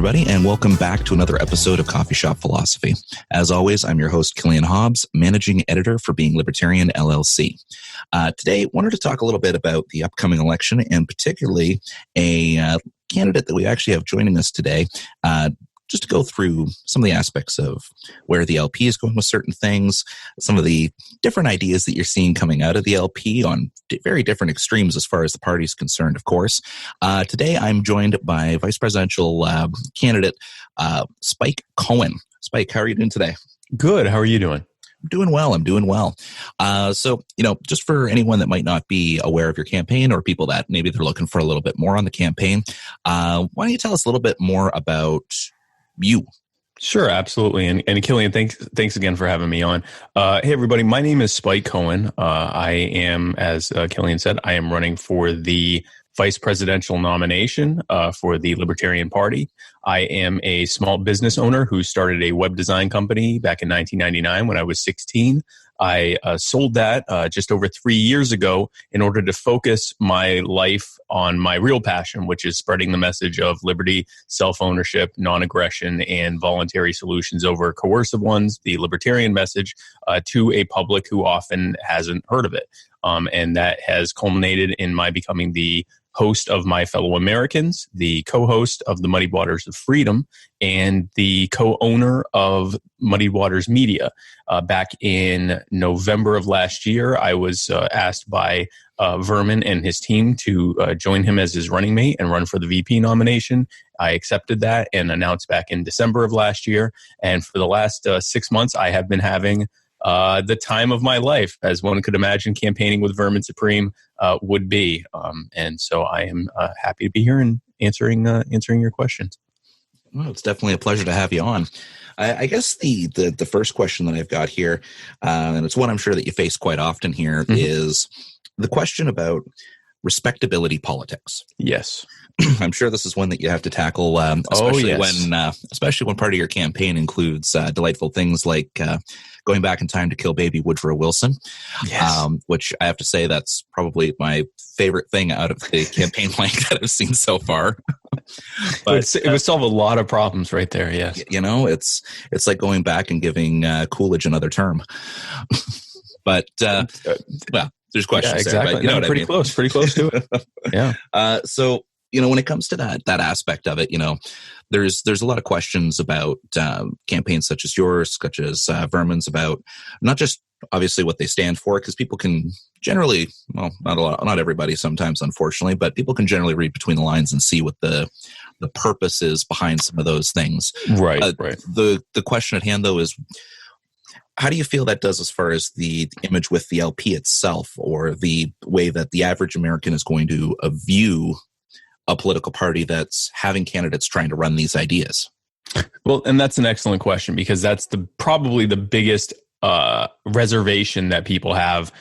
everybody, and welcome back to another episode of Coffee Shop Philosophy. As always, I'm your host, Killian, managing editor for Being Libertarian, LLC. Today, wanted to talk a little bit about the upcoming election, and particularly a candidate that we actually have joining us today, just to go through some of the aspects of where the LP is going with certain things, some of the different ideas that you're seeing coming out of the LP on very different extremes as far as the party is concerned, of course. Today, I'm joined by Vice Presidential candidate Spike Cohen. Spike, how are you doing today? Good. How are you doing? I'm doing well. So, just for anyone that might not be aware of your campaign or people that maybe they're looking for a little bit more on the campaign, why don't you tell us a little bit more about you? Sure, absolutely. And Killian, thanks again for having me on. Hey, everybody. My name is Spike Cohen. I am, as Killian said, I am running for the vice presidential nomination for the Libertarian Party. I am a small business owner who started a web design company back in 1999 when I was 16. I sold that just over 3 years ago in order to focus my life on my real passion, which is spreading the message of liberty, self-ownership, non-aggression, and voluntary solutions over coercive ones, the libertarian message, to a public who often hasn't heard of it. And that has culminated in my becoming the host of My Fellow Americans, the co-host of the Muddy Waters of Freedom, and the co-owner of Muddy Waters Media. Back in November of last year, I was asked by Vermin and his team to join him as his running mate and run for the VP nomination. I accepted that and announced back in December of last year. And for the last 6 months, I have been having the time of my life, as one could imagine campaigning with Vermin Supreme would be. And so I am happy to be here and answering your questions. Well, it's definitely a pleasure to have you on. I guess the first question that I've got here, and it's one I'm sure that you face quite often here, is the question about respectability politics. Yes. I'm sure this is one that you have to tackle, especially when part of your campaign includes delightful things like going back in time to kill baby Woodrow Wilson, which I have to say that's probably my favorite thing out of the campaign plank that I've seen so far. But it would solve a lot of problems right there. Yes, it's like going back and giving Coolidge another term. But well, there's questions. Yeah, exactly. There, but pretty close to it. Yeah. So when it comes to that aspect of it, there's a lot of questions about campaigns such as yours, such as Vermin's, about not just obviously what they stand for, because people can generally, well, not everybody sometimes, unfortunately, but people can generally read between the lines and see what the purpose is behind some of those things. Right. The question at hand, though, is how do you feel that does as far as the image with the LP itself, or the way that the average American is going to view a political party that's having candidates trying to run these ideas? Well, and that's an excellent question, because that's probably the biggest reservation that people have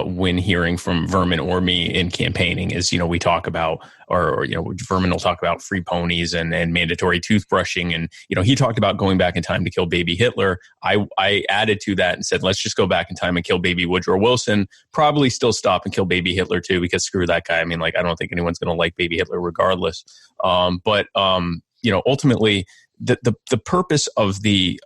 when hearing from Vermin or me in campaigning is, we talk about, or Vermin will talk about free ponies and mandatory toothbrushing. And, he talked about going back in time to kill baby Hitler. I added to that and said, let's just go back in time and kill baby Woodrow Wilson. Probably still stop and kill baby Hitler too, because screw that guy. I mean, I don't think anyone's going to like baby Hitler regardless. But ultimately, the purpose of the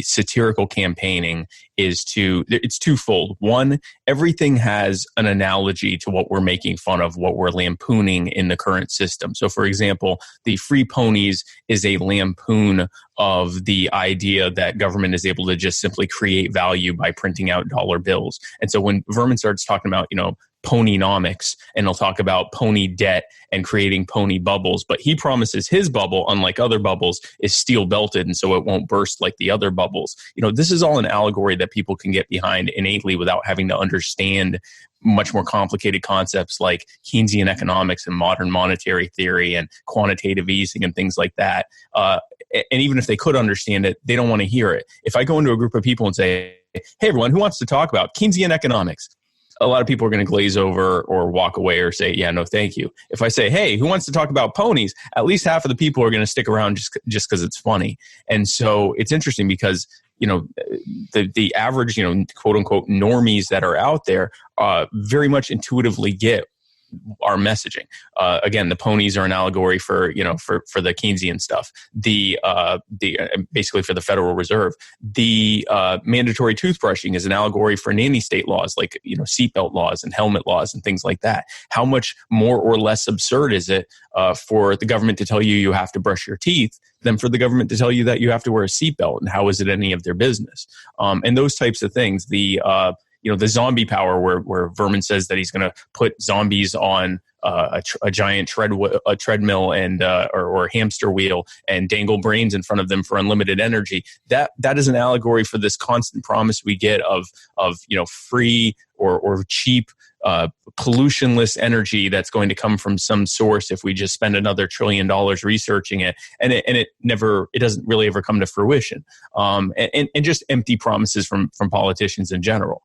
satirical campaigning is it's twofold. One, everything has an analogy to what we're making fun of, what we're lampooning in the current system. So, for example, the free ponies is a lampoon of the idea that government is able to just simply create value by printing out dollar bills. And so when Vermin starts talking about, ponynomics, and he'll talk about pony debt and creating pony bubbles, but he promises his bubble, unlike other bubbles, is steel belted, and so it won't burst like the other bubbles. This is all an allegory that people can get behind innately without having to understand much more complicated concepts like Keynesian economics and modern monetary theory and quantitative easing and things like that. And even if they could understand it, they don't want to hear it. If I go into a group of people and say, hey, everyone, who wants to talk about Keynesian economics? A lot of people are going to glaze over or walk away or say, yeah, no, thank you. If I say, hey, who wants to talk about ponies? At least half of the people are going to stick around just because it's funny. And so it's interesting because, the average, quote unquote, normies that are out there very much intuitively get our messaging. Again, the ponies are an allegory for the Keynesian stuff. The basically for the Federal Reserve. The mandatory toothbrushing is an allegory for nanny state laws, like seatbelt laws and helmet laws and things like that. How much more or less absurd is it for the government to tell you have to brush your teeth than for the government to tell you that you have to wear a seatbelt? And how is it any of their business? And those types of things. The zombie power, where Vermin says that he's going to put zombies on a giant treadmill and or hamster wheel and dangle brains in front of them for unlimited energy. That is an allegory for this constant promise we get of free or cheap pollutionless energy that's going to come from some source if we just spend another $1 trillion researching it, and it doesn't really ever come to fruition. And just empty promises from politicians in general.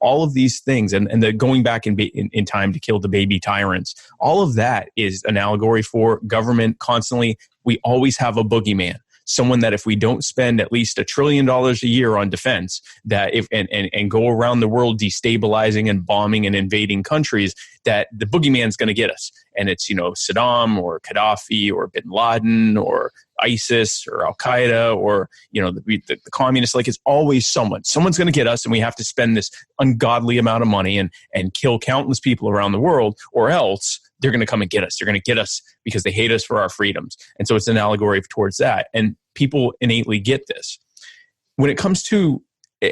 All of these things, and the going back in time to kill the baby tyrants, all of that is an allegory for government constantly. We always have a boogeyman. Someone that if we don't spend at least $1 trillion a year on defense, that if and go around the world destabilizing and bombing and invading countries, that the boogeyman's going to get us. And it's Saddam or Gaddafi or Bin Laden or ISIS or Al Qaeda or the communists. Like, it's always someone's going to get us, and we have to spend this ungodly amount of money and kill countless people around the world, or else they're going to come and get us. They're going to get us because they hate us for our freedoms. And so it's an allegory towards that. And people innately get this. When it comes to,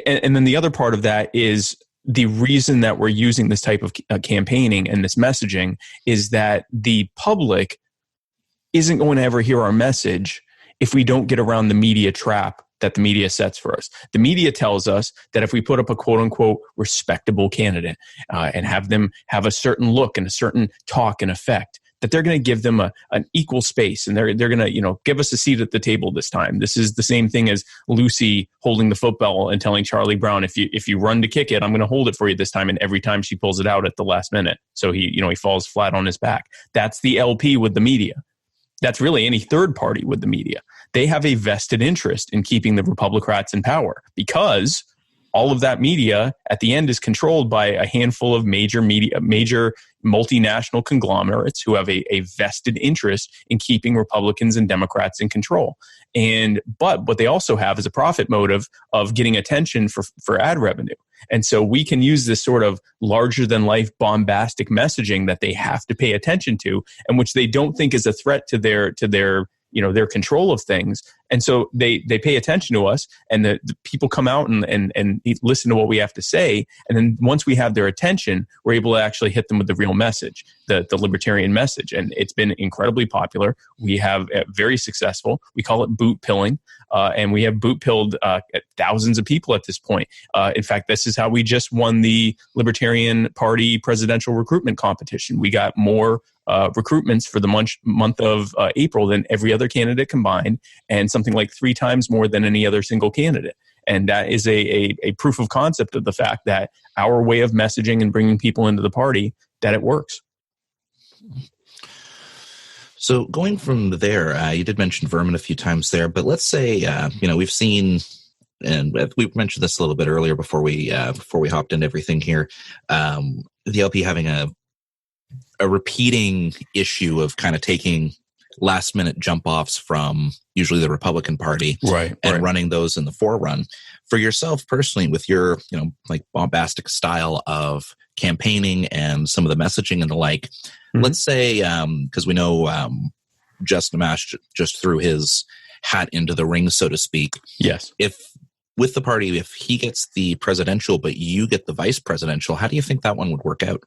and then the other part of that is the reason that we're using this type of campaigning and this messaging is that the public isn't going to ever hear our message if we don't get around the media trap that the media sets for us. The media tells us that if we put up a quote unquote respectable candidate and have them have a certain look and a certain talk and effect, that they're going to give them an equal space, and they're going to give us a seat at the table this time. This is the same thing as Lucy holding the football and telling Charlie Brown, if you run to kick it, I'm going to hold it for you this time. And every time she pulls it out at the last minute, so he falls flat on his back. That's the LP with the media. That's really any third party with the media. They have a vested interest in keeping the Republicrats in power, because all of that media at the end is controlled by a handful of major multinational conglomerates who have a vested interest in keeping Republicans and Democrats in control. But what they also have is a profit motive of getting attention for ad revenue. And so we can use this sort of larger than life bombastic messaging that they have to pay attention to, and which they don't think is a threat to their their control of things. And so they pay attention to us, and the people come out and listen to what we have to say. And then once we have their attention, we're able to actually hit them with the real message, the libertarian message. And it's been incredibly popular. We have very successful. We call it boot pilling. And we have boot pilled thousands of people at this point. In fact, this is how we just won the Libertarian Party presidential recruitment competition. We got more recruitments for the month of April than every other candidate combined, and something like 3 times more than any other single candidate. And that is a proof of concept of the fact that our way of messaging and bringing people into the party, that it works. So going from there, you did mention Vermin a few times there, but let's say, we've seen, and we've mentioned this a little bit earlier before we hopped into everything here, the LP having a repeating issue of kind of taking last minute jump offs from usually the Republican Party, right, running those in the forerun. For yourself personally, with your bombastic style of campaigning and some of the messaging and the like, let's say because we know Justin Amash just threw his hat into the ring, so to speak. Yes. If with the party, if he gets the presidential but you get the vice presidential, how do you think that one would work out?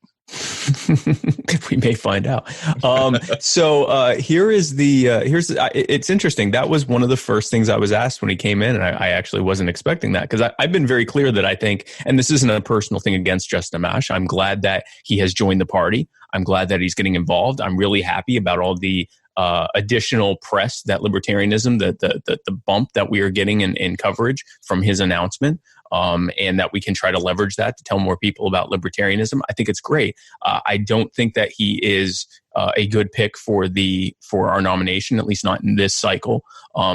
We may find out. It's interesting. That was one of the first things I was asked when he came in, and I actually wasn't expecting that, because I've been very clear that I think, and this isn't a personal thing against Justin Amash, I'm glad that he has joined the party. I'm glad that he's getting involved. I'm really happy about all the additional press that libertarianism, the bump that we are getting in coverage from his announcement. And that we can try to leverage that to tell more people about libertarianism. I think it's great. I don't think that he is a good pick for our nomination, at least not in this cycle,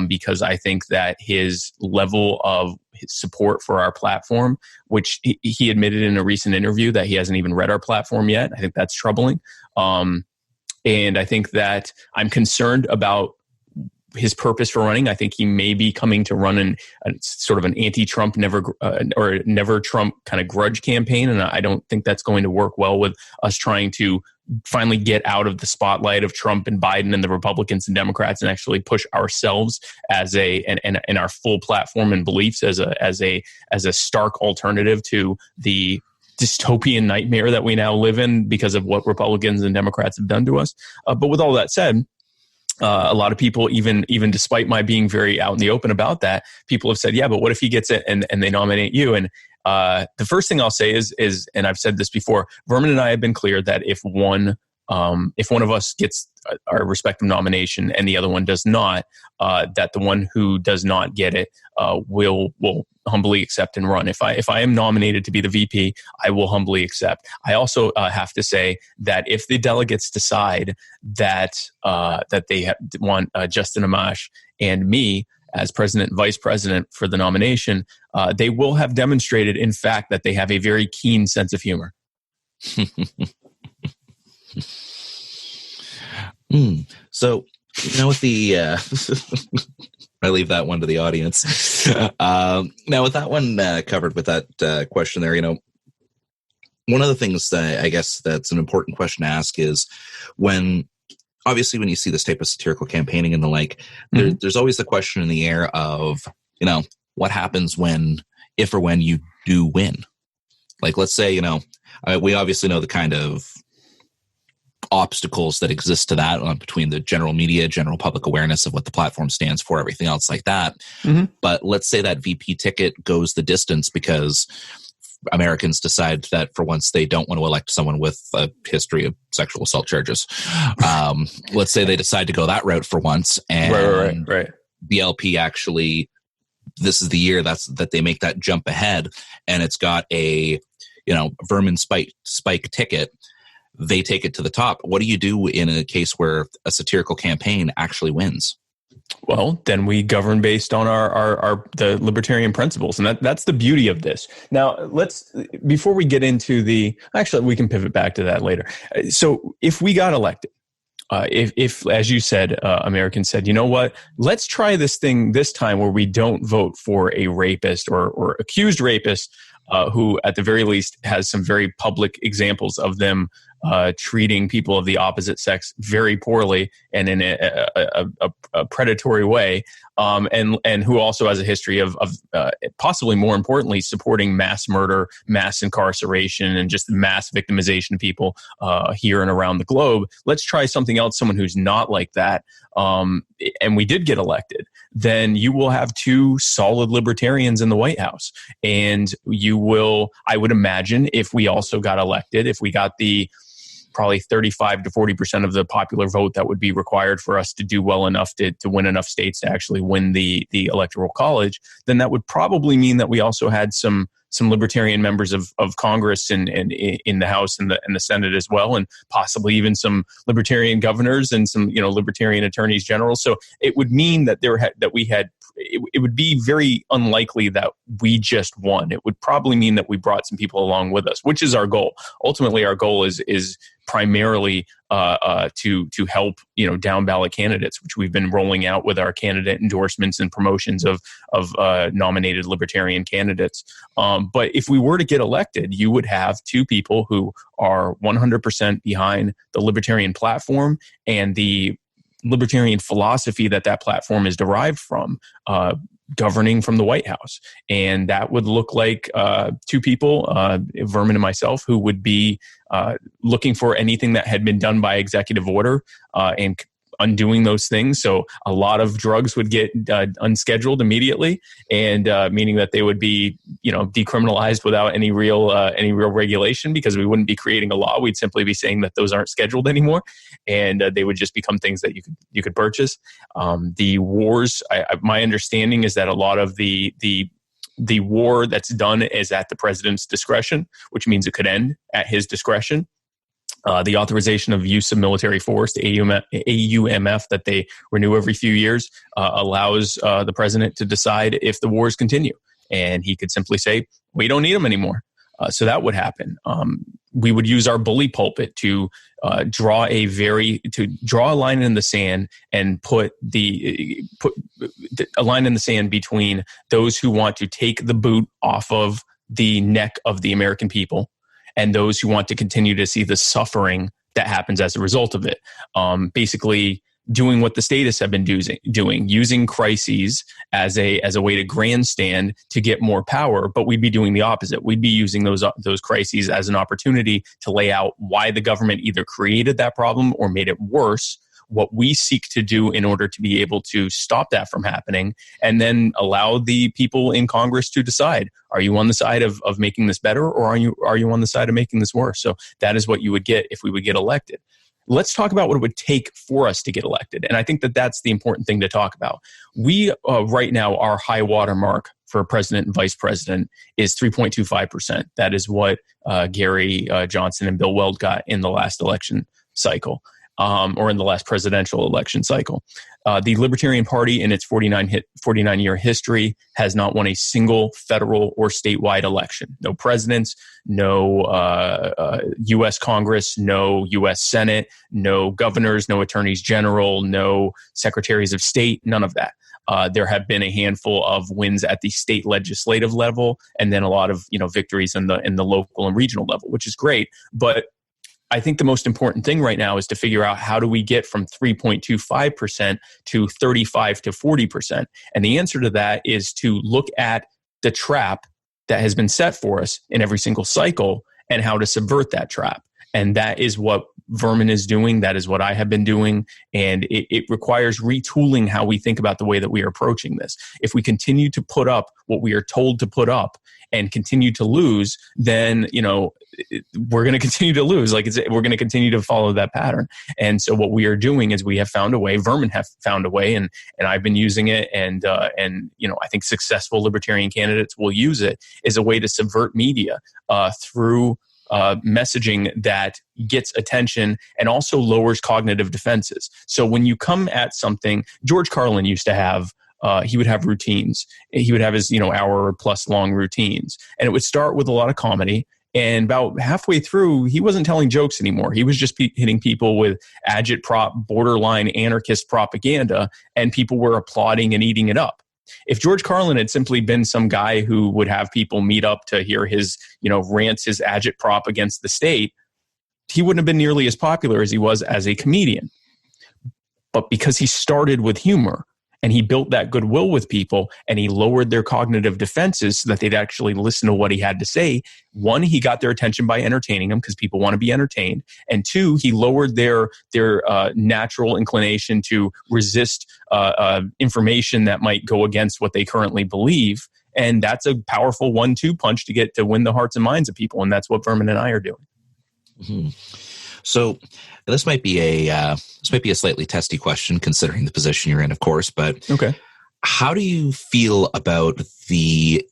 because I think that his level of support for our platform, which he admitted in a recent interview that he hasn't even read our platform yet. I think that's troubling. And I think that I'm concerned about his purpose for running. I think he may be coming to run a sort of an anti-Trump, never Trump kind of grudge campaign. And I don't think that's going to work well with us trying to finally get out of the spotlight of Trump and Biden and the Republicans and Democrats and actually push ourselves as and our full platform and beliefs as a stark alternative to the dystopian nightmare that we now live in because of what Republicans and Democrats have done to us. But with all that said, a lot of people, even despite my being very out in the open about that, people have said, yeah, but what if he gets it and they nominate you? And the first thing I'll say is, and I've said this before, Vermin and I have been clear that if one of us gets our respective nomination and the other one does not, that the one who does not get it will humbly accept and run. If I am nominated to be the VP, I will humbly accept. I also have to say that if the delegates decide that they want Justin Amash and me as president and vice president for the nomination, they will have demonstrated, in fact, that they have a very keen sense of humor. So, with the I leave that one to the audience. Now, with that one covered, with that question there, one of the things that I guess that's an important question to ask is obviously when you see this type of satirical campaigning and the like, there's always the question in the air of, what happens if or when you do win? Like, let's say, we obviously know the kind of obstacles that exist to that between the general media, general public awareness of what the platform stands for, everything else like that. Mm-hmm. But let's say that VP ticket goes the distance because Americans decide that for once they don't want to elect someone with a history of sexual assault charges. Let's say they decide to go that route for once, and right. The LP actually, this is the year that they make that jump ahead, and it's got a Vermin spike ticket. They take it to the top. What do you do in a case where a satirical campaign actually wins? Well, then we govern based on the libertarian principles, and that's the beauty of this. Now, before we get into we can pivot back to that later. So, if we got elected, if as you said, Americans said, you know what, let's try this thing this time where we don't vote for a rapist or accused rapist, who at the very least has some very public examples of them treating people of the opposite sex very poorly and in a predatory way, and who also has a history of possibly more importantly supporting mass murder, mass incarceration, and just mass victimization of people here and around the globe. Let's try something else, someone who's not like that. And we did get elected. Then you will have two solid libertarians in the White House, and I would imagine, if we also got elected, if we got the probably 35 to 40% of the popular vote that would be required for us to do well enough to win enough states to actually win the Electoral College, then that would probably mean that we also had some libertarian members of Congress and in the House and the Senate as well, and possibly even some libertarian governors and some libertarian attorneys general. So it would mean that it would be very unlikely that we just won. It would probably mean that we brought some people along with us, which is our goal. Ultimately, our goal is primarily to help down ballot candidates, which we've been rolling out with our candidate endorsements and promotions of nominated libertarian candidates. But if we were to get elected, you would have two people who are 100% behind the libertarian platform and the libertarian philosophy that platform is derived from, governing from the White House. And that would look like two people, Vermin and myself, who would be looking for anything that had been done by executive order and undoing those things. So a lot of drugs would get unscheduled immediately, and meaning that they would be, decriminalized without any real regulation, because we wouldn't be creating a law. We'd simply be saying that those aren't scheduled anymore, and they would just become things that you could purchase. The wars, my understanding is that a lot of the war that's done is at the president's discretion, which means it could end at his discretion. The authorization of use of military force, the AUMF, that they renew every few years, allows the president to decide if the wars continue. And he could simply say, we don't need them anymore. So that would happen. We would use our bully pulpit to draw a line in the sand and put a line in the sand between those who want to take the boot off of the neck of the American people and those who want to continue to see the suffering that happens as a result of it. Basically, doing what the statists have been doing, using crises as a way to grandstand to get more power, but we'd be doing the opposite. We'd be using those crises as an opportunity to lay out why the government either created that problem or made it worse, what we seek to do in order to be able to stop that from happening, and then allow the people in Congress to decide, are you on the side of making this better, or are you on the side of making this worse? So that is what you would get if we would get elected. Let's talk about what it would take for us to get elected. And I think that that's the important thing to talk about. We, right now, our high water mark for president and vice president is 3.25%. That is what Gary Johnson and Bill Weld got in the last election cycle. Or in the last presidential election cycle. The Libertarian Party, in its 49-year history, has not won a single federal or statewide election. No presidents, no U.S. Congress, no U.S. Senate, no governors, no attorneys general, no secretaries of state, none of that. There have been a handful of wins at the state legislative level, and then a lot of victories in the local and regional level, which is great. But I think the most important thing right now is to figure out how do we get from 3.25% to 35 to 40%. And the answer to that is to look at the trap that has been set for us in every single cycle and how to subvert that trap. And that is what Vermin is doing. That is what I have been doing. And it requires retooling how we think about the way that we are approaching this. If we continue to put up what we are told to put up and continue to lose, then, we're going to continue to lose. We're going to continue to follow that pattern. And so what we are doing is we have found a way, Vermin have found a way, and I've been using it. And I think successful libertarian candidates will use it as a way to subvert media through messaging that gets attention and also lowers cognitive defenses. So when you come at something, George Carlin used to have, he would have routines. He would have his, hour plus long routines. And it would start with a lot of comedy. And about halfway through, he wasn't telling jokes anymore. He was just hitting people with agitprop, borderline anarchist propaganda, and people were applauding and eating it up. If George Carlin had simply been some guy who would have people meet up to hear his, rants, his agitprop against the state, he wouldn't have been nearly as popular as he was as a comedian. But because he started with humor, and he built that goodwill with people, and he lowered their cognitive defenses so that they'd actually listen to what he had to say. One, he got their attention by entertaining them because people want to be entertained. And two, he lowered their natural inclination to resist information that might go against what they currently believe. And that's a powerful 1-2 punch to win the hearts and minds of people. And that's what Vermin and I are doing. Mm-hmm. So this might be a slightly testy question considering the position you're in, of course. But okay, how do you feel about the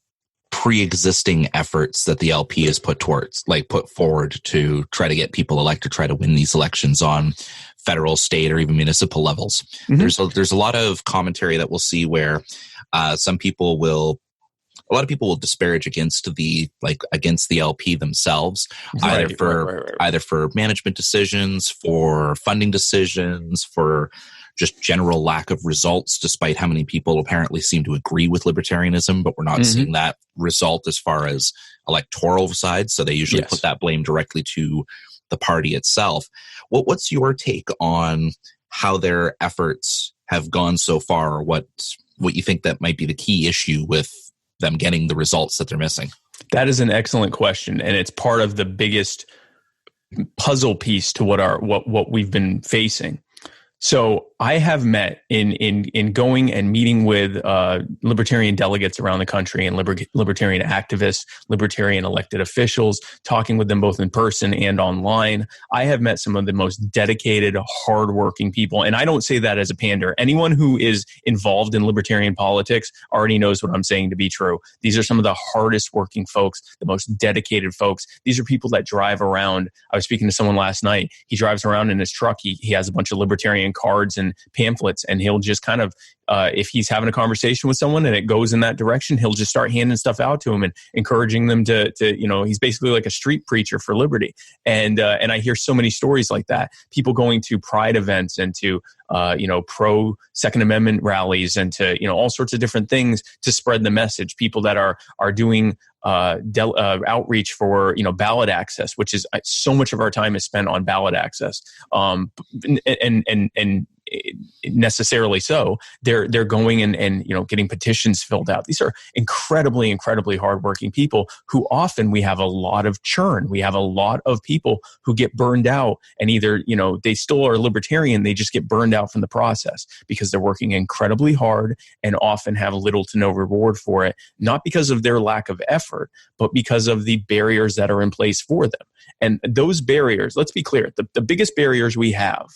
pre-existing efforts that the LP has put forward to try to get people elected, try to win these elections on federal, state, or even municipal levels? Mm-hmm. There's a lot of commentary that we'll see where a lot of people will disparage against the LP themselves, either for management decisions, for funding decisions, for just general lack of results, despite how many people apparently seem to agree with libertarianism, but we're not seeing that result as far as electoral side. So they usually put that blame directly to the party itself. What's your take on how their efforts have gone so far, or what you think that might be the key issue with them getting the results that they're missing? That is an excellent question, and it's part of the biggest puzzle piece to what we've been facing. So I have met in going and meeting with libertarian delegates around the country and libertarian activists, libertarian elected officials, talking with them both in person and online. I have met some of the most dedicated, hardworking people. And I don't say that as a pander. Anyone who is involved in libertarian politics already knows what I'm saying to be true. These are some of the hardest working folks, the most dedicated folks. These are people that drive around. I was speaking to someone last night. He drives around in his truck. He has a bunch of libertarian cards and pamphlets, and he'll just kind of, if he's having a conversation with someone and it goes in that direction, he'll just start handing stuff out to him and encouraging them to he's basically like a street preacher for liberty. And I hear so many stories like that. People going to pride events and to pro Second Amendment rallies and to all sorts of different things to spread the message. People that are doing outreach for ballot access, which is so much of our time is spent on ballot access, and necessarily so. They're going and getting petitions filled out. These are incredibly hardworking people who often we have a lot of churn. We have a lot of people who get burned out, and either they still are libertarian, they just get burned out from the process because they're working incredibly hard and often have little to no reward for it, not because of their lack of effort, but because of the barriers that are in place for them. And those barriers, let's be clear, the biggest barriers we have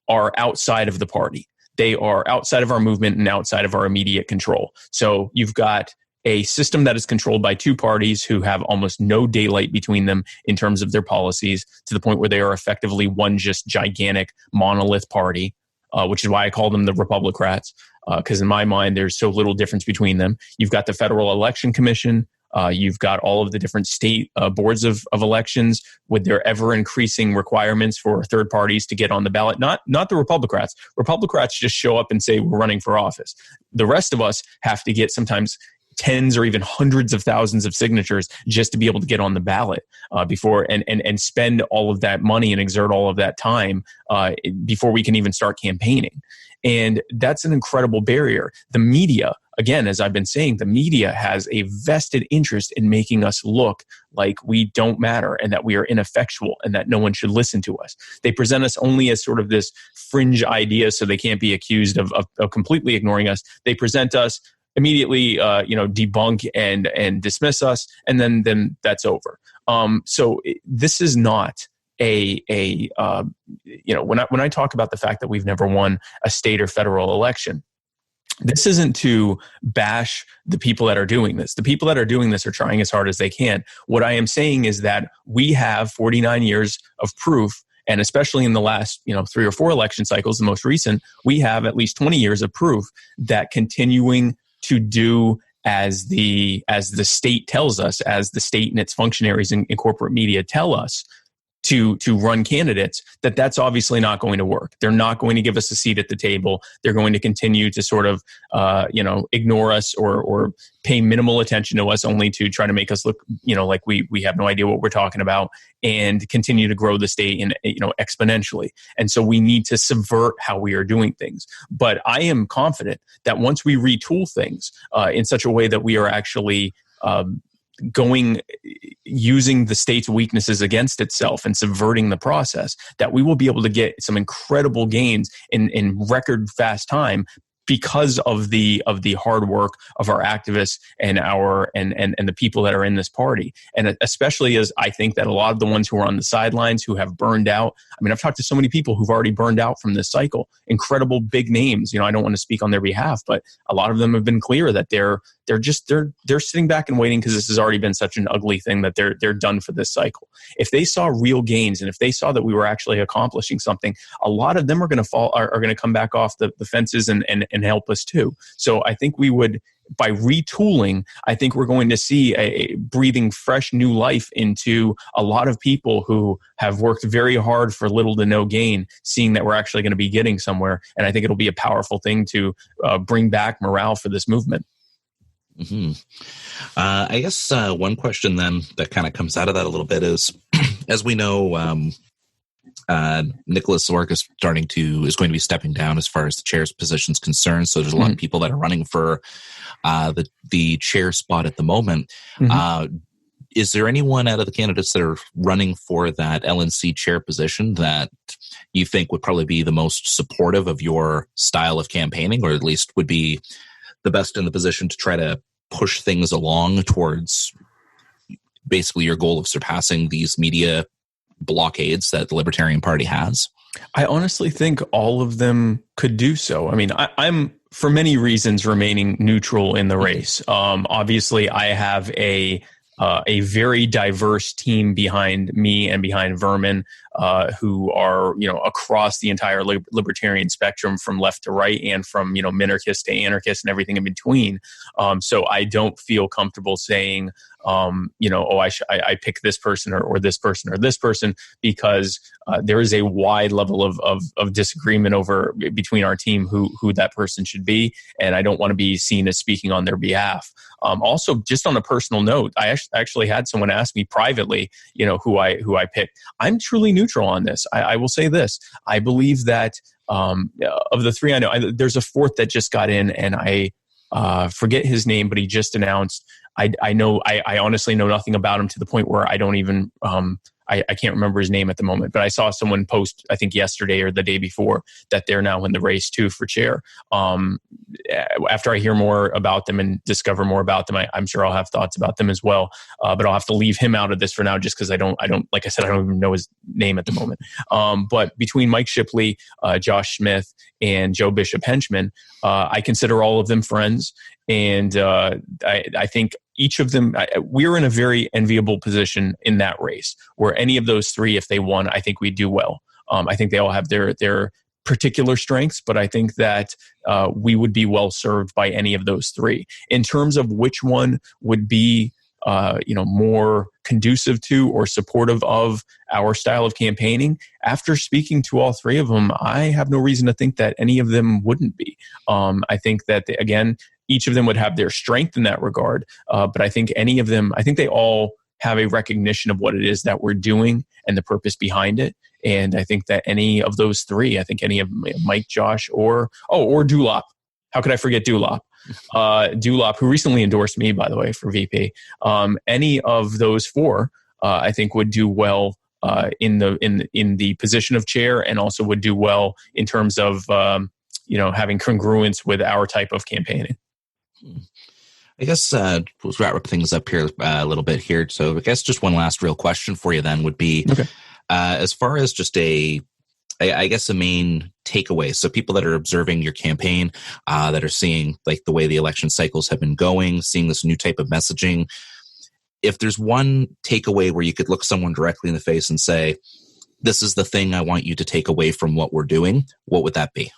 are outside of the party. They are outside of our movement and outside of our immediate control. So you've got a system that is controlled by two parties who have almost no daylight between them in terms of their policies, to the point where they are effectively one just gigantic monolith party, which is why I call them the Republicrats, because in my mind, there's so little difference between them. You've got the Federal Election Commission. You've got all of the different state boards of elections with their ever-increasing requirements for third parties to get on the ballot. Not the Republicrats. Republicrats just show up and say, we're running for office. The rest of us have to get sometimes tens or even hundreds of thousands of signatures just to be able to get on the ballot before and spend all of that money and exert all of that time before we can even start campaigning. And that's an incredible barrier. The media, again, as I've been saying, the media has a vested interest in making us look like we don't matter and that we are ineffectual and that no one should listen to us. They present us only as sort of this fringe idea so they can't be accused of completely ignoring us. They present us immediately, debunk and dismiss us, and then that's over. So this is not when I talk about the fact that we've never won a state or federal election, this isn't to bash the people that are doing this. The people that are doing this are trying as hard as they can. What I am saying is that we have 49 years of proof, and especially in the last 3 or 4 election cycles, the most recent, we have at least 20 years of proof that continuing to do as the state tells us, as the state and its functionaries and corporate media tell us to run candidates, that's obviously not going to work. They're not going to give us a seat at the table. They're going to continue to sort of, ignore us or pay minimal attention to us, only to try to make us look, like we have no idea what we're talking about, and continue to grow the state exponentially. And so we need to subvert how we are doing things. But I am confident that once we retool things in such a way that we are actually using the state's weaknesses against itself and subverting the process, that we will be able to get some incredible gains in record fast time, because of the hard work of our activists and the people that are in this party. And especially as I think that a lot of the ones who are on the sidelines, who have burned out, I've talked to so many people who've already burned out from this cycle, incredible big names. I don't want to speak on their behalf, but a lot of them have been clear that they're sitting back and waiting, because this has already been such an ugly thing, that they're done for this cycle. If they saw real gains, and if they saw that we were actually accomplishing something, a lot of them are going to come back off the fences and help us too. So I think we would, by retooling, I think we're going to see a breathing fresh new life into a lot of people who have worked very hard for little to no gain, seeing that we're actually going to be getting somewhere. And I think it'll be a powerful thing to bring back morale for this movement. Mm-hmm. I guess one question then that kind of comes out of that a little bit is, as we know, Nicholas Zork is going to be stepping down as far as the chair's position is concerned. So there's a lot of people that are running for the chair spot at the moment. Mm-hmm. is there anyone out of the candidates that are running for that LNC chair position that you think would probably be the most supportive of your style of campaigning, or at least would be the best in the position to try to push things along towards basically your goal of surpassing these media blockades that the Libertarian Party has? I honestly think all of them could do so. I mean, I'm for many reasons remaining neutral in the race. Obviously, I have a very diverse team behind me and behind Vermin, who are, across the entire libertarian spectrum from left to right and from, minarchist to anarchist and everything in between. So I don't feel comfortable saying, I pick this person or this person or this person, because there is a wide level of disagreement between our team who that person should be, and I don't want to be seen as speaking on their behalf. Also, just on a personal note, I actually had someone ask me privately, who I picked. I'm truly neutral on this. I will say this: I believe that of the three I know, there's a fourth that just got in, and I forget his name, but he just announced. I honestly know nothing about him, to the point where I don't even I can't remember his name at the moment, but I saw someone post, I think yesterday or the day before, that they're now in the race too for chair. After I hear more about them and discover more about them, I'm sure I'll have thoughts about them as well. But I'll have to leave him out of this for now, just because I don't, like I said, I don't even know his name at the moment. But between Mike Shipley, Josh Smith, and Joe Bishop Henchman, I consider all of them friends. And I think each of them, we're in a very enviable position in that race, where any of those three, if they won, I think we'd do well. I think they all have their particular strengths, but I think that we would be well served by any of those three. In terms of which one would be more conducive to or supportive of our style of campaigning, after speaking to all three of them, I have no reason to think that any of them wouldn't be. I think that, again, each of them would have their strength in that regard. But I think any of them, I think they all have a recognition of what it is that we're doing and the purpose behind it. And I think that any of those three, I think any of Mike, Josh, or Dulop. How could I forget Dulop? Dulop, who recently endorsed me, by the way, for VP. Any of those four, I think, would do well in the position of chair, and also would do well in terms of having congruence with our type of campaigning. I guess we'll wrap things up here a little bit here. So I guess just one last real question for you then would be, okay, as far as just a main takeaway. So people that are observing your campaign, that are seeing like the way the election cycles have been going, seeing this new type of messaging, if there's one takeaway where you could look someone directly in the face and say, this is the thing I want you to take away from what we're doing, what would that be?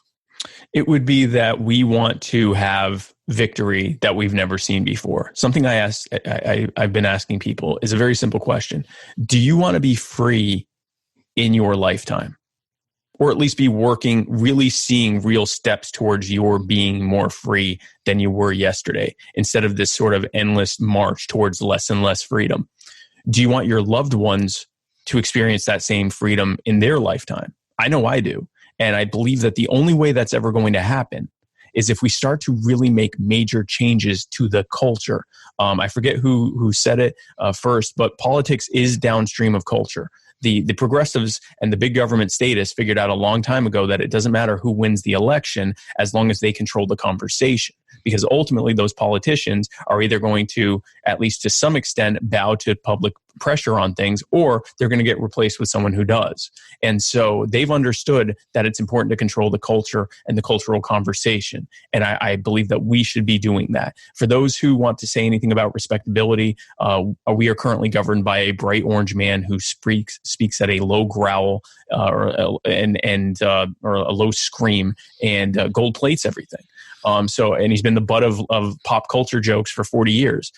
It would be that we want to have victory that we've never seen before. Something I've been asking people is a very simple question. Do you want to be free in your lifetime? Or at least be working, really seeing real steps towards your being more free than you were yesterday, instead of this sort of endless march towards less and less freedom? Do you want your loved ones to experience that same freedom in their lifetime? I know I do. And I believe that the only way that's ever going to happen is if we start to really make major changes to the culture. I forget who said it first, but politics is downstream of culture. The progressives and the big government status figured out a long time ago that it doesn't matter who wins the election as long as they control the conversation. Because ultimately those politicians are either going to, at least to some extent, bow to public pressure on things, or they're going to get replaced with someone who does. And so they've understood that it's important to control the culture and the cultural conversation. And I believe that we should be doing that. For those who want to say anything about respectability, we are currently governed by a bright orange man who speaks at a low growl or a low scream and gold plates everything. And he's been the butt of pop culture jokes for 40 years.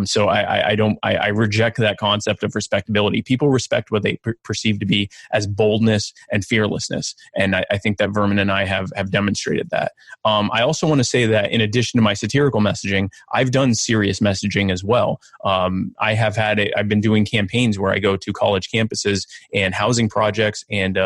So I reject that concept of respectability. People respect what they perceive to be as boldness and fearlessness. And I think that Vermin and I have demonstrated that. I also want to say that in addition to my satirical messaging, I've done serious messaging as well. I've been doing campaigns where I go to college campuses and housing projects and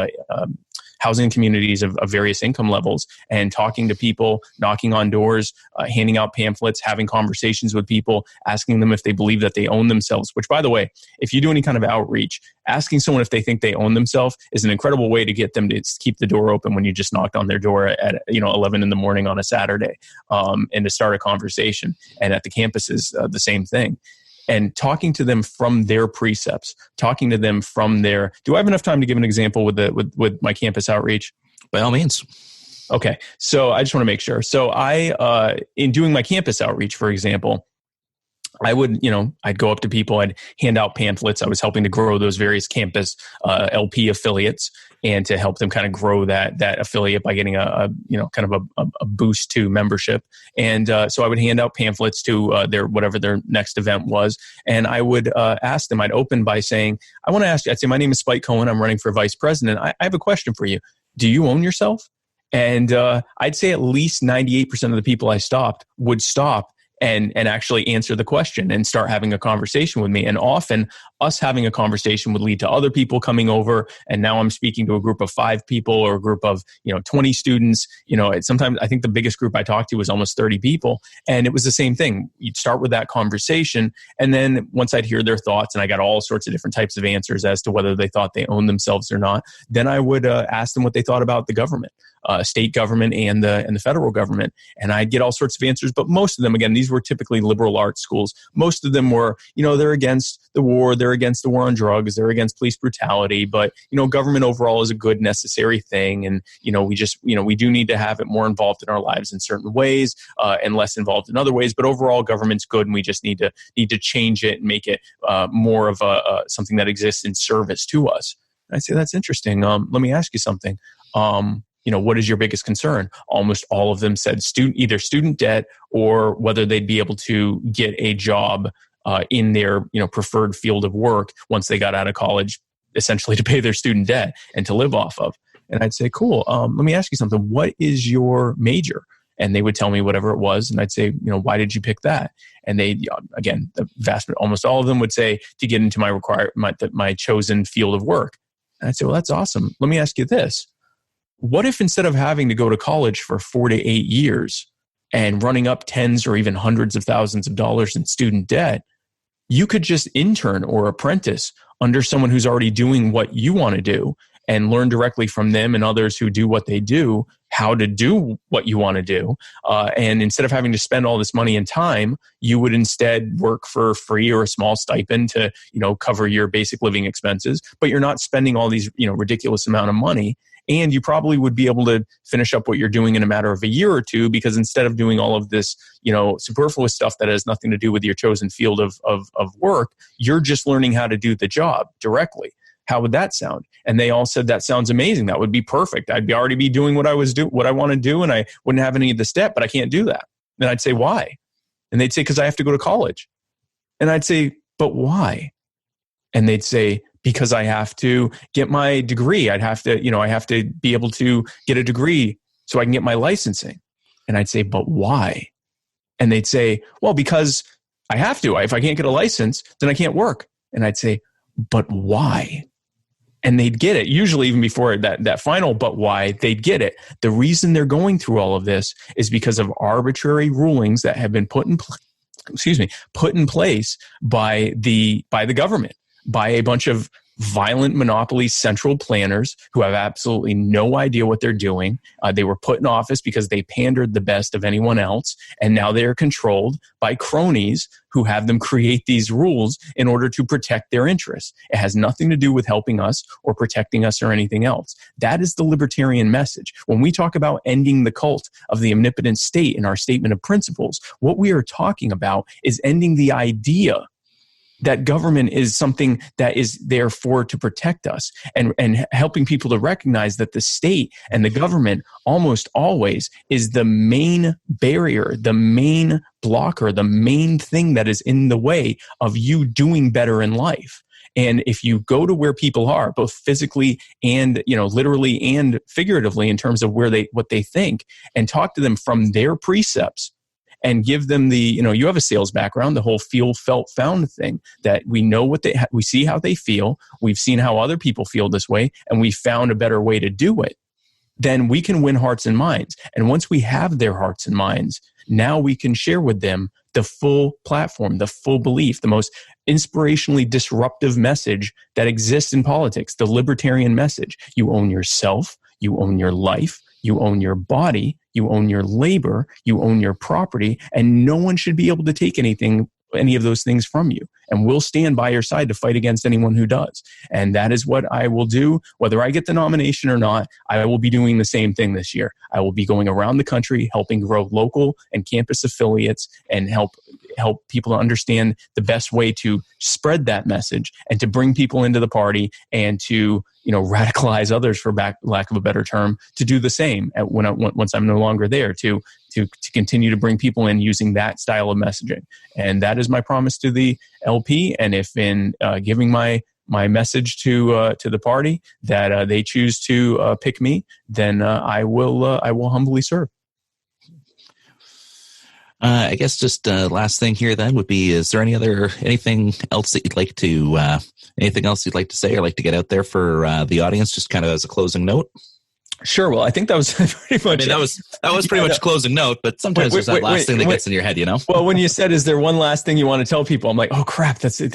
housing communities of various income levels, and talking to people, knocking on doors, handing out pamphlets, having conversations with people, asking them if they believe that they own themselves. Which, by the way, if you do any kind of outreach, asking someone if they think they own themselves is an incredible way to get them to keep the door open when you just knocked on their door at 11 in the morning on a Saturday, and to start a conversation. And at the campuses, the same thing. And talking to them from their precepts, talking to them from their. Do I have enough time to give an example with my campus outreach? By all means. Okay, so I just want to make sure. So I, in doing my campus outreach, for example, I would, I'd go up to people, I'd hand out pamphlets. I was helping to grow those various campus LP affiliates, and to help them kind of grow that affiliate by getting a boost to membership. And so I would hand out pamphlets to whatever their next event was. And I would ask them, I'd open by saying, I want to ask you, I'd say, my name is Spike Cohen. I'm running for vice president. I have a question for you. Do you own yourself? And I'd say at least 98% of the people I stopped would stop and actually answer the question and start having a conversation with me. And often us having a conversation would lead to other people coming over. And now I'm speaking to a group of 5 people or a group of, 20 students. Sometimes I think the biggest group I talked to was almost 30 people. And it was the same thing. You'd start with that conversation. And then once I'd hear their thoughts, and I got all sorts of different types of answers as to whether they thought they owned themselves or not, then I would ask them what they thought about the government. State government and the federal government. And I'd get all sorts of answers. But most of them, again, these were typically liberal arts schools. Most of them were, they're against the war. They're against the war on drugs. They're against police brutality. But, government overall is a good, necessary thing. And, we do need to have it more involved in our lives in certain ways and less involved in other ways. But overall, government's good. And we just need to change it and make it more of something that exists in service to us. And I say, that's interesting. Let me ask you something. What is your biggest concern? Almost all of them said either student debt or whether they'd be able to get a job in their preferred field of work once they got out of college, essentially to pay their student debt and to live off of. And I'd say, cool. Let me ask you something. What is your major? And they would tell me whatever it was. And I'd say, why did you pick that? And they, again, almost all of them would say to get into my chosen field of work. And I'd say, well, that's awesome. Let me ask you this. What if instead of having to go to college for 4 to 8 years and running up tens or even hundreds of thousands of dollars in student debt, you could just intern or apprentice under someone who's already doing what you want to do and learn directly from them and others who do what they do, how to do what you want to do. And instead of having to spend all this money and time, you would instead work for free or a small stipend to, cover your basic living expenses, but you're not spending all these, ridiculous amount of money. And you probably would be able to finish up what you're doing in a matter of a year or two, because instead of doing all of this, superfluous stuff that has nothing to do with your chosen field of work, you're just learning how to do the job directly. How would that sound? And they all said, that sounds amazing. That would be perfect. I'd already be doing what I want to do, and I wouldn't have any of this debt, but I can't do that. And I'd say, why? And they'd say, because I have to go to college. And I'd say, but why? And they'd say, because I have to get my degree. I have to be able to get a degree so I can get my licensing. And I'd say, but why? And they'd say, well, because I have to. If I can't get a license, then I can't work. And I'd say, but why? And they'd get it. Usually even before that final but why, they'd get it. The reason they're going through all of this is because of arbitrary rulings that have been put in place by the government, by a bunch of violent monopoly central planners who have absolutely no idea what they're doing. They were put in office because they pandered the best of anyone else, and now they are controlled by cronies who have them create these rules in order to protect their interests. It has nothing to do with helping us or protecting us or anything else. That is the libertarian message. When we talk about ending the cult of the omnipotent state in our statement of principles, what we are talking about is ending the idea that government is something that is there to protect us, and helping people to recognize that the state and the government almost always is the main barrier, the main blocker, the main thing that is in the way of you doing better in life. And if you go to where people are, both physically and, literally and figuratively in terms of what they think, and talk to them from their precepts, and give them you have a sales background, the whole feel, felt, found thing, that we know we see how they feel. We've seen how other people feel this way, and we found a better way to do it. then we can win hearts and minds. And once we have their hearts and minds, now we can share with them the full platform, the full belief, the most inspirationally disruptive message that exists in politics, the libertarian message. You own yourself, you own your life, you own your body, you own your labor, you own your property, and no one should be able to take any of those things from you. And we'll stand by your side to fight against anyone who does. And that is what I will do. Whether I get the nomination or not, I will be doing the same thing this year. I will be going around the country, helping grow local and campus affiliates and help people to understand the best way to spread that message and to bring people into the party and to, radicalize others, for lack of a better term, to do the same once I'm no longer there, to continue to bring people in using that style of messaging. And that is my promise to the LP. And if in giving my message to the party that they choose to pick me, then I will humbly serve. I guess just last thing here then would be: is there anything else that you'd like to say or like to get out there for the audience, just kind of as a closing note? Sure. Well, I think that was pretty much. That was pretty much a closing note, but sometimes there's that last thing that gets in your head, Well, when you said, "Is there one last thing you want to tell people?" I'm like, "Oh crap, that's it.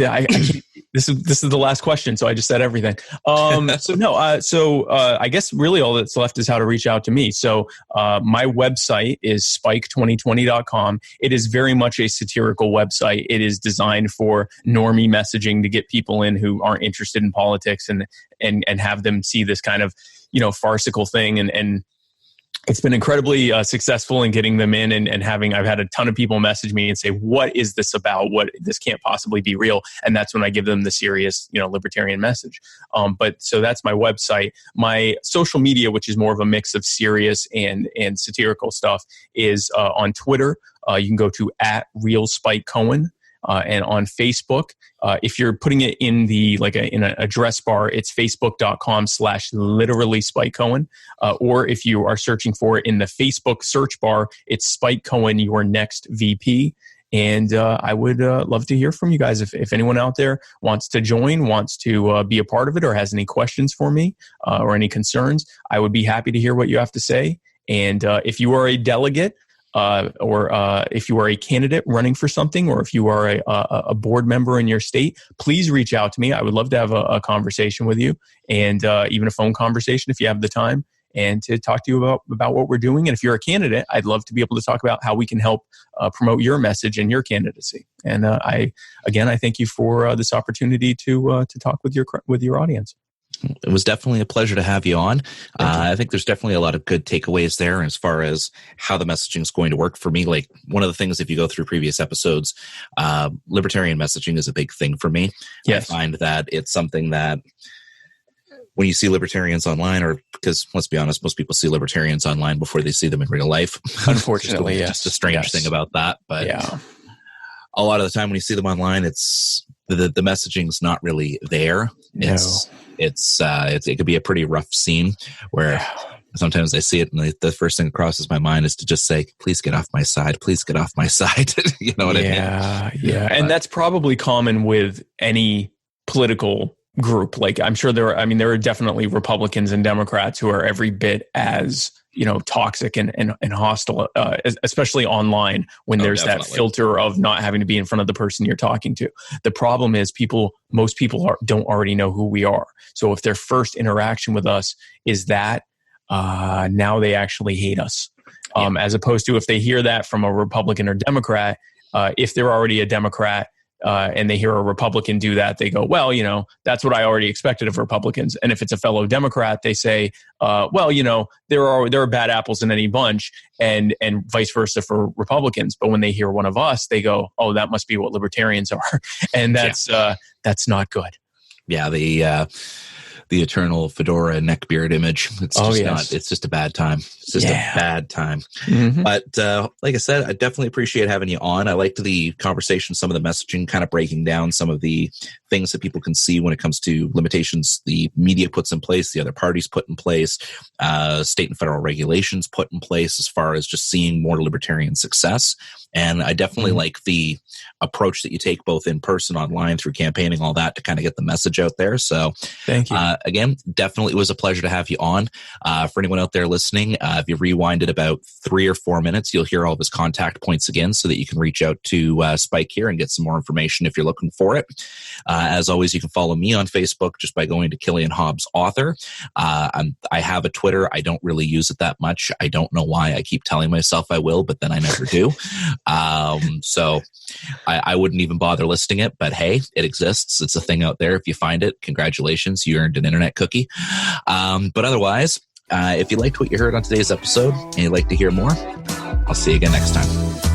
This is the last question." So I just said everything. So I guess really all that's left is how to reach out to me. So my website is spike2020.com. It is very much a satirical website. It is designed for normie messaging to get people in who aren't interested in politics and have them see this kind of farcical thing. And it's been incredibly successful in getting them in and I've had a ton of people message me and say, what is this about? This can't possibly be real. And that's when I give them the serious, libertarian message. So that's my website. My social media, which is more of a mix of serious and satirical stuff, is on Twitter. You can go to @RealSpikeCohen. And on Facebook, if you're putting it in in an address bar, it's facebook.com/literally Spike Cohen. Or if you are searching for it in the Facebook search bar, it's Spike Cohen, your next VP. And I would love to hear from you guys. If anyone out there wants to join, wants to be a part of it, or has any questions for me or any concerns, I would be happy to hear what you have to say. And if you are a delegate, or if you are a candidate running for something, or if you are a board member in your state, please reach out to me. I would love to have a conversation with you, and even a phone conversation if you have the time, and to talk to you about what we're doing. And if you're a candidate, I'd love to be able to talk about how we can help promote your message and your candidacy. And I thank you for this opportunity to talk with your audience. It was definitely a pleasure to have you on. I think there's definitely a lot of good takeaways there as far as how the messaging is going to work for me. Like, one of the things, if you go through previous episodes, libertarian messaging is a big thing for me. Yes. I find that it's something that when you see libertarians online, or because let's be honest, most people see libertarians online before they see them in real life. Unfortunately, just a strange thing about that. But yeah, a lot of the time when you see them online, it's the messaging's not really there. It could be a pretty rough scene where sometimes I see it and the first thing that crosses my mind is to just say, please get off my side. Please get off my side. You know what I mean? Yeah. And that's probably common with any political group. Like, I'm sure there are definitely Republicans and Democrats who are every bit as, toxic and hostile, especially online when there's that filter of not having to be in front of the person you're talking to. The problem is most people don't already know who we are. So if their first interaction with us is that, now they actually hate us. As opposed to if they hear that from a Republican or Democrat, if they're already a Democrat, and they hear a Republican do that, they go, well, that's what I already expected of Republicans. And if it's a fellow Democrat, they say, there are bad apples in any bunch, and vice versa for Republicans. But when they hear one of us, they go, oh, that must be what libertarians are. And that's not good. Yeah. The eternal fedora and neckbeard image. It's just a bad time. It's just a bad time. Mm-hmm. But like I said, I definitely appreciate having you on. I liked the conversation, some of the messaging, kind of breaking down some of the things that people can see when it comes to limitations the media puts in place, the other parties put in place, state and federal regulations put in place as far as just seeing more libertarian success. And I definitely like the approach that you take both in person, online, through campaigning, all that, to kind of get the message out there. So thank you. Again, definitely it was a pleasure to have you on. For anyone out there listening, if you rewind it about 3 or 4 minutes, you'll hear all of his contact points again so that you can reach out to Spike here and get some more information if you're looking for it. As always, you can follow me on Facebook just by going to Killian Hobbs Author. I have a Twitter. I don't really use it that much. I don't know why. I keep telling myself I will, but then I never do. So I wouldn't even bother listing it, but hey, it exists. It's a thing out there. If you find it, congratulations, you earned an internet cookie. But otherwise, if you liked what you heard on today's episode and you'd like to hear more, I'll see you again next time.